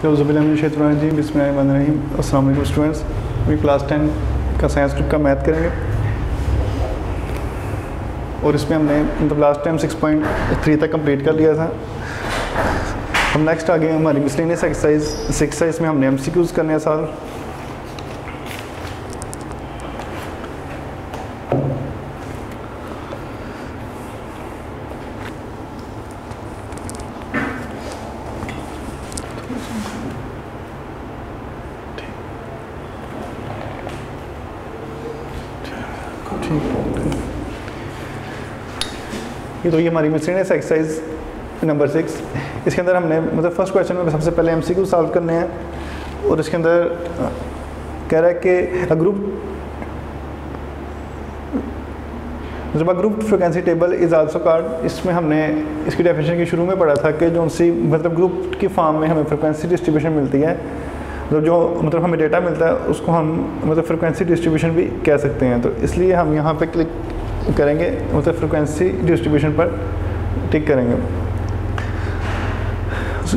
बिस्मिल्लाहिर्रहमानिर्रहीम। अस्सलाम वालेकुम स्टूडेंट्स। अभी क्लास 10 का साइंस ग्रुप का मैथ करेंगे और इसमें हमने मतलब लास्ट टाइम 6.3 तक कंप्लीट कर लिया था। हम नेक्स्ट आगे हमारी मिसलेनियस एक्सरसाइज में हमने MCQs करने हैं सॉल्व। तो ये हमारी मिसलेनियस एक्सरसाइज नंबर 6। इसके अंदर हमने मतलब फर्स्ट क्वेश्चन में सबसे पहले MCQ सॉल्व करने हैं और इसके अंदर कह रहा है कि a group frequency table is also called. इसमें हमने इसकी डेफिनेशन की शुरू में पढ़ा था कि जो सी मतलब ग्रुप की फॉर्म में हमें फ्रीक्वेंसी डिस्ट्रीब्यूशन मिलती है, जो मतलब हमें डेटा मिलता है उसको हम मतलब फ्रीक्वेंसी डिस्ट्रीब्यूशन भी कह सकते हैं। तो इसलिए हम यहाँ पे क्लिक करेंगे, मतलब फ्रीक्वेंसी डिस्ट्रीब्यूशन पर टिक करेंगे।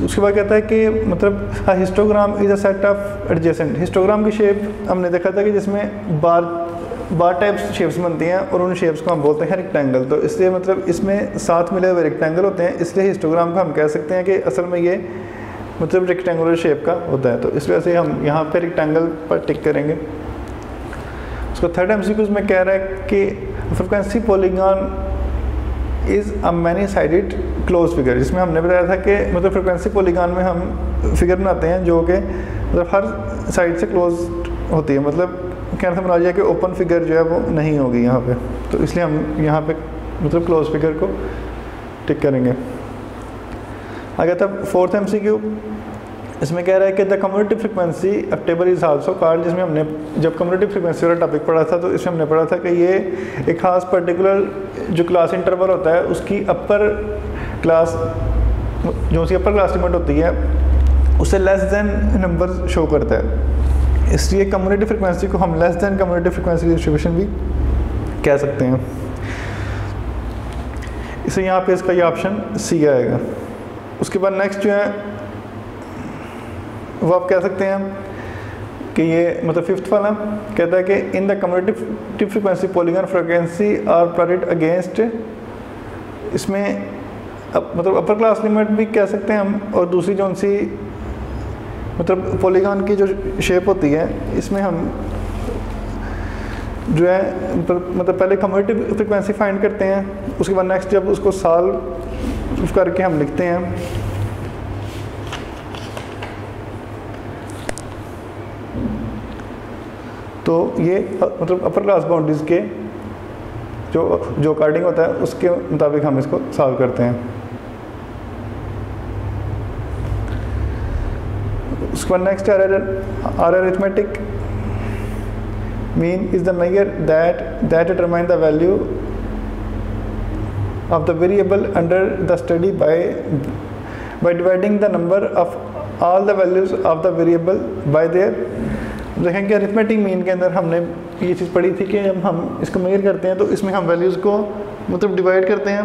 उसके बाद कहता है कि मतलब histogram is a set of adjacent. Histogram की शेप हमने देखा था कि जिसमें बार टाइप्स शेप्स बनती हैं और उन शेप्स को हम बोलते हैं रेक्टेंगल। तो इसलिए मतलब इसमें साथ मिले हुए रेक्टेंगल होते हैं, इसलिए हिस्टोग्राम को हम कह सकते हैं कि असल में ये मतलब रेक्टेंगुलर शेप का होता है। तो इस वजह से हम यहाँ पे रेक्टेंगल पर टिक करेंगे। उसको थर्ड MCQ में कह रहा है कि frequency polygon is a many sided close figure. जिसमें हमने बताया था कि मतलब फ्रीक्वेंसी पॉलीगॉन में हम फिगर बनाते हैं जो कि मतलब हर साइड से क्लोज होती है। मतलब कहने से मुराद है कि ओपन फिगर जो है वो नहीं होगी यहाँ पे। तो इसलिए हम यहाँ पे मतलब क्लोज फिगर को टिक करेंगे। आगे तब फोर्थ MCQ इसमें कह रहा है कि the cumulative frequency of table is also called. जिसमें हमने जब कम्युलेटिव फ्रीक्वेंसी वाला टॉपिक पढ़ा था तो इसमें हमने पढ़ा था कि ये एक ख़ास पर्टिकुलर जो क्लास इंटरवल होता है उसकी अपर क्लास जो उसकी अपर क्लास लिमिट होती है उससे लेस देन नंबर शो करता है। इसलिए कम्युलेटिव फ्रीक्वेंसी को हम less than cumulative frequency distribution भी कह सकते हैं। इसे यहाँ पे इसका ये ऑप्शन C आएगा। उसके बाद नेक्स्ट जो है वो आप कह सकते हैं कि ये मतलब फिफ्थ वाला कहता है कि in the cumulative frequency polygon frequency are plotted against. इसमें मतलब अपर क्लास लिमिट भी कह सकते हैं हम, और दूसरी जो सी मतलब पॉलीगॉन की जो शेप होती है इसमें हम जो है मतलब पहले कम्युलेटिव फ्रीक्वेंसी फाइंड करते हैं, उसके बाद नेक्स्ट जब उसको सॉल्व करके हम लिखते हैं तो ये मतलब अपर क्लास बाउंड्रीज के जो अकॉर्डिंग होता है उसके मुताबिक हम इसको सॉल्व करते हैं। उसके बाद next arithmetic mean is the measure that determine the value of the variable under the study by dividing the number of all the values of the variable by their. देखें कि अरिथमेटिक मीन के अंदर हमने ये चीज़ पढ़ी थी कि जब हम इसको मेजर करते हैं तो इसमें हम वैल्यूज़ को मतलब डिवाइड करते हैं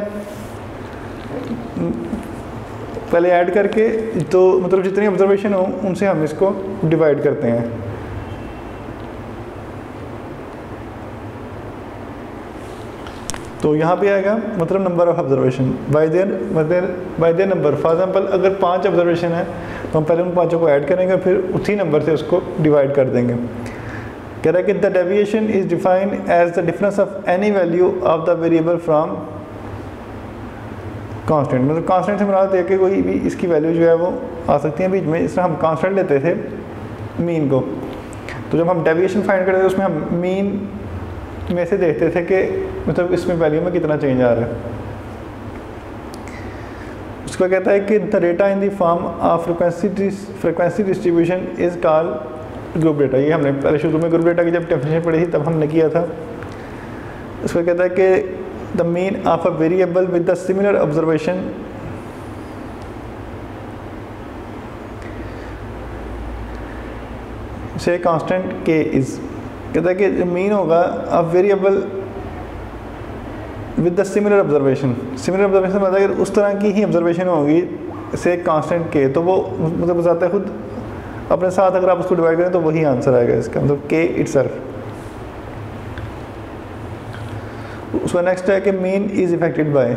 पहले ऐड करके, तो मतलब जितनी ऑब्जर्वेशन हो उनसे हम इसको डिवाइड करते हैं। तो यहाँ पे आएगा मतलब number of observation bye their number. For example अगर 5 ऑब्जर्वेशन है तो हम पहले उन 5 को ऐड करेंगे फिर उसी नंबर से उसको डिवाइड कर देंगे। कह रहा है कि the deviation is defined as the difference of any value of the variable from constant. मतलब कांस्टेंट से मुराद है कि कोई भी इसकी वैल्यू जो है वो आ सकती है बीच में। इस तरह हम कांस्टेंट लेते थे मीन को, तो जब हम डेविएशन फाइंड करते थे उसमें हम मीन में से देखते थे कि मतलब इसमें वैल्यू में कितना चेंज आ रहा है। उसका कहता है कि the data in the form of frequency distribution is called group data. ये हमने पहले शुरू में ग्रुप डेटा की जब डेफिनेशन पढ़ी थी तब हमने किया था। उसका कहता है कि the mean of a variable with the similar observation से कांस्टेंट के इज। कहता है कि मीन होगा अब variable with the similar observation. Similar observation मतलब अगर उस तरह की ही ऑब्जर्वेशन होगी से कांस्टेंट के, तो वो मतलब बताता है खुद अपने साथ अगर आप उसको डिवाइड करें तो वही आंसर आएगा इसका, मतलब के इटसेल्फ। उसका नेक्स्ट है कि मीन इज़ इफेक्टेड बाय,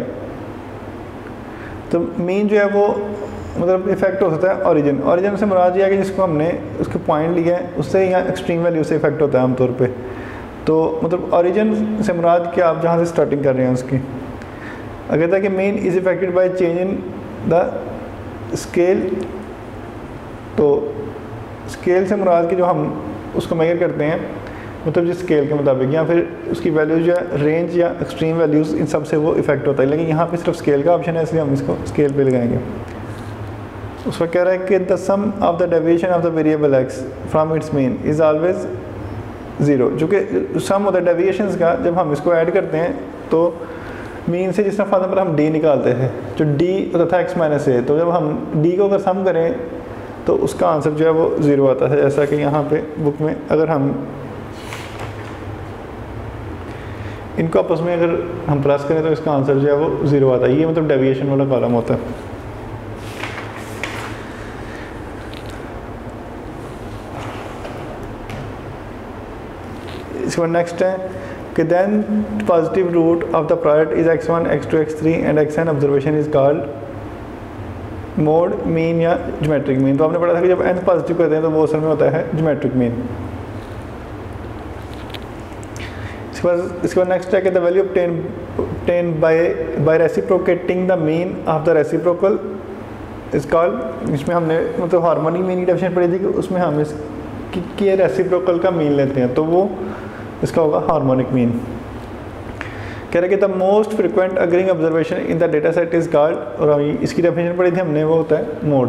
तो मीन जो है वो मतलब इफेक्ट हो सकता है ओरिजिन। ओरिजिन से मुराद ये है कि जिसको हमने उसके पॉइंट लिया है उससे या एक्सट्रीम वैल्यू से इफेक्ट होता है आमतौर पे। तो मतलब ओरिजिन से मुराद कि आप जहाँ से स्टार्टिंग कर रहे हैं उसकी। अगर कहता है कि mean is affected by change in the scale, तो स्केल से मुराद कि जो हम उसको मेजर करते हैं मतलब जिस स्केल के मुताबिक, या फिर उसकी वैल्यूज या रेंज या एक्सट्रीम वैल्यूज़, इन सब से वो इफेक्ट होता है। लेकिन यहाँ पे सिर्फ स्केल का ऑप्शन है इसलिए हम इसको स्केल पे लगाएंगे। उसका कह रहा है कि the sum of the deviation of the variable X from its mean is always zero, जो कि सम होता है डेविएशंस का। जब हम इसको ऐड करते हैं तो मीन से, जिस तरह फॉर एग्जाम्पल हम डी निकालते हैं, जो डी होता था एक्स माइनस ए, तो जब हम डी को अगर सम करें तो उसका आंसर जो है वो ज़ीरो आता है। जैसा कि यहाँ पे बुक में अगर हम इनको आपस में अगर हम प्लस करें तो इसका आंसर जो है वो ज़ीरो आता है। ये मतलब डेविएशन वाला कॉलम होता है। इसके बाद नेक्स्ट है कि then positive root of the product is x1 x2 x3 and xn observation is called mode mean या ज्योमेट्रिक मीन। तो आपने पढ़ा था कि जब n पॉजिटिव करते हैं तो वो असल में होता है ज्योमेट्रिक मीन। इसके बाद नेक्स्ट है कि the value obtained by reciprocating the mean of the reciprocal is called, इसमें हमने मतलब हार्मोनिक मीन की डेफिनेशन पढ़ी थी कि उसमें हम इसकी रेसिप्रोकल का मीन लेते हैं, तो वो इसका होगा हार्मोनिक मीन। कह रहे कि the most frequent agreeing observation in the data set is called, और इसकी डेफिनेशन पढ़ी थी हमने, वो होता है मोड।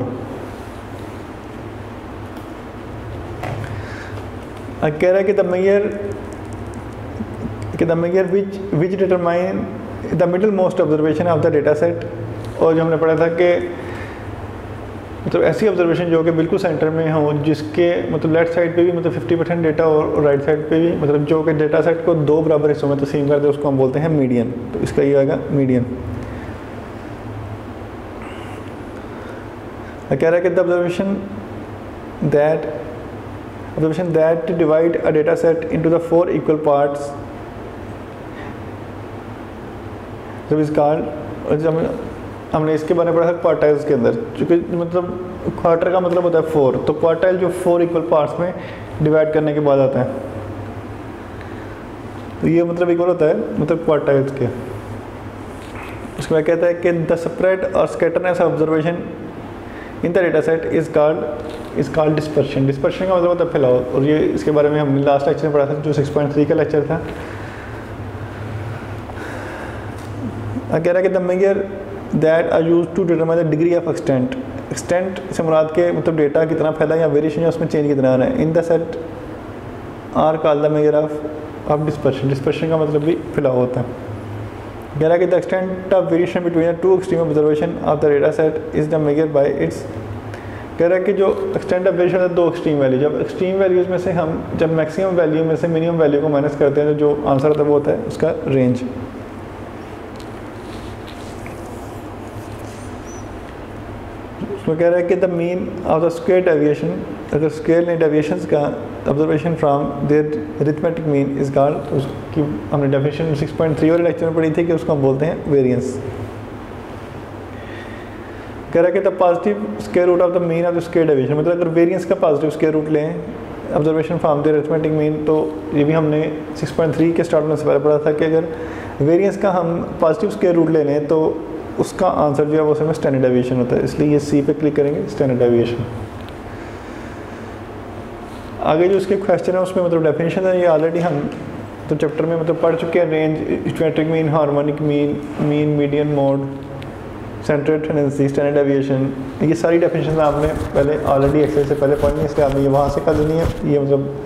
कह रहा है कि the major which determine the middle most observation of the data set, और जो हमने पढ़ा था कि मतलब ऐसी ऑब्जर्वेशन जो कि बिल्कुल सेंटर में हो, जिसके मतलब लेफ्ट साइड पे भी मतलब 50% डेटा और राइट साइड पे भी मतलब जो कि डेटा सेट को दो बराबर हिस्सों में तकसीम करते हैं, उसको हम बोलते हैं मीडियन। तो इसका ये आएगा मीडियन। कह रहा है कि the observation that divide a data set into the 4 equal parts जब इस कॉल्ड, हमने इसके बारे में पढ़ा था क्वार्टाइल्स के अंदर, क्योंकि मतलब क्वार्टर का मतलब होता है 4, तो क्वार्टाइल जो 4 इक्वल पार्ट्स में डिवाइड करने के बाद आता है, तो ये मतलब इक्वल होता है मतलब क्वार्टाइल्स के। उसके बाद कहता है कि द स्प्रेड और scatterness observation in the data set is called dispersion. Dispersion का मतलब होता है फैलाव, और ये इसके बारे में हमने लास्ट लेक्चर में पढ़ा था जो 6.3 का लेक्चर था। कह रहा है कि the measure that are use to determine the degree of extent. Extent से मुराद के मतलब डेटा कितना फैला या वेरिएशन है उसमें चेंज कितना आ रहा है। In the set are called the measure of dispersion. Dispersion का मतलब भी फैलाव होता है। कह रहा है कि the extent of variation between the 2 extreme observation of the data set is the measure by it's. कह रहा है कि जो एक्सटेंट ऑफ वेरिएशन है 2 एक्सट्रीम वैल्यू, जब एक्सट्रीम वैल्यूज़ में से हम जब मैक्सिमम वैल्यू में से मिनिमम वैल्यू को माइनस करते हैं तो जो आंसर होता है वो होता है उसका रेंज। उसमें कह रहा है कि the mean of the square deviation, अगर स्क्वायर ने डेविएशंस का observation from their arithmetic mean is called, उसकी हमने डेफिनेशन 6.3 वाले लेक्चर में पढ़ी थी कि उसको हम बोलते हैं वेरिएंस। कह रहा है कि the positive square root of the mean of the square deviation, मतलब अगर वेरिएंस का पॉजिटिव स्क्वायर रूट लें observation from their arithmetic mean, तो ये भी हमने 6.3 के स्टार्ट में से पहले पढ़ा था कि अगर वेरिएंस का हम पॉजिटिव स्क्वायर रूट ले लें तो उसका आंसर जो है वो उसमें स्टैंडर्ड डेविएशन होता है। इसलिए ये सी पे क्लिक करेंगे, स्टैंडर्ड डेविएशन। आगे जो इसके क्वेश्चन है उसमें मतलब डेफिनेशन है, ये ऑलरेडी हम तो चैप्टर में मतलब पढ़ चुके हैं। Range, geometric mean, harmonic mean, median, mode, central tendency, standard deviation, ये सारी डेफिनेशन आपने पहले ऑलरेडी एक्सरसाइज से पहले पढ़नी है, इसलिए आपने ये वहाँ से कर लेनी है। ये मतलब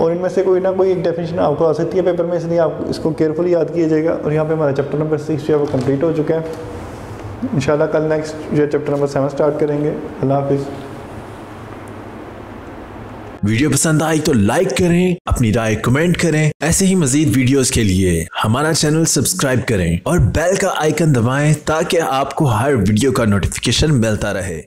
और इनमें से कोई ना कोई एक डेफिनेशन आपको आ सकती है पेपर में, इसलिए आप इसको केयरफुली याद कीजिएगा। और यहाँ पे हमारा चैप्टर नंबर 6 जो है वो कंप्लीट हो चुका है। इंशाल्लाह कल नेक्स्ट जो है चैप्टर नंबर 7 स्टार्ट करेंगे। अल्लाह हाफिज़। वीडियो पसंद आई तो लाइक करें, अपनी राय कमेंट करें। ऐसे ही मजीद वीडियोस के लिए हमारा चैनल सब्सक्राइब करें और बेल का आइकन दबाएं ताकि आपको हर वीडियो का नोटिफिकेशन मिलता रहे।